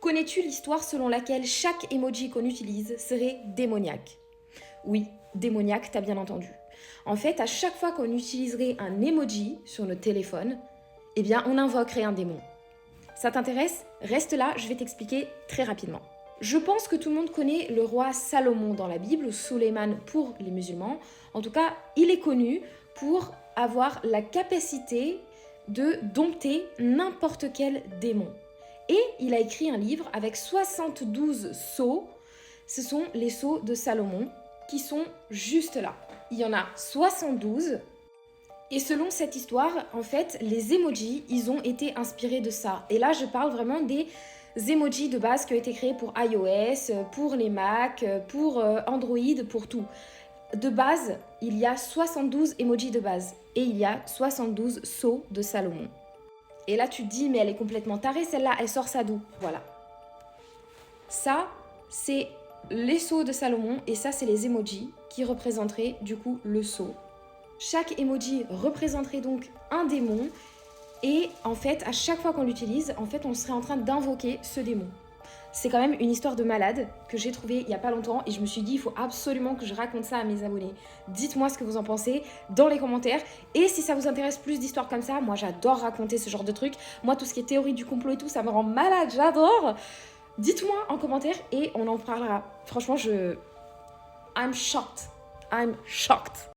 Connais-tu l'histoire selon laquelle chaque emoji qu'on utilise serait démoniaque? Oui, démoniaque, t'as bien entendu. En fait, à chaque fois qu'on utiliserait un emoji sur notre téléphone, eh bien, on invoquerait un démon. Ça t'intéresse? Reste là, je vais t'expliquer très rapidement. Je pense que tout le monde connaît le roi Salomon dans la Bible, ou Suleiman pour les musulmans. En tout cas, il est connu pour avoir la capacité de dompter n'importe quel démon. Et il a écrit un livre avec 72 sceaux. Ce sont les sceaux de Salomon qui sont juste là. Il y en a 72. Et selon cette histoire, en fait, les emojis, ils ont été inspirés de ça. Et là, je parle vraiment des emojis de base qui ont été créés pour iOS, pour les Mac, pour Android, pour tout. De base, il y a 72 emojis de base. Et il y a 72 sceaux de Salomon. Et là, tu te dis, mais elle est complètement tarée, celle-là, elle sort ça d'où? Voilà. Ça, c'est les sceaux de Salomon et ça, c'est les emojis qui représenteraient du coup le sceau. Chaque emoji représenterait donc un démon et en fait, à chaque fois qu'on l'utilise, en fait, on serait en train d'invoquer ce démon. C'est quand même une histoire de malade que j'ai trouvée il n'y a pas longtemps et je me suis dit il faut absolument que je raconte ça à mes abonnés. Dites-moi ce que vous en pensez dans les commentaires et si ça vous intéresse plus d'histoires comme ça, moi j'adore raconter ce genre de trucs. Moi tout ce qui est théorie du complot et tout, ça me rend malade, j'adore. Dites-moi en commentaire et on en parlera. Franchement, I'm shocked. I'm shocked.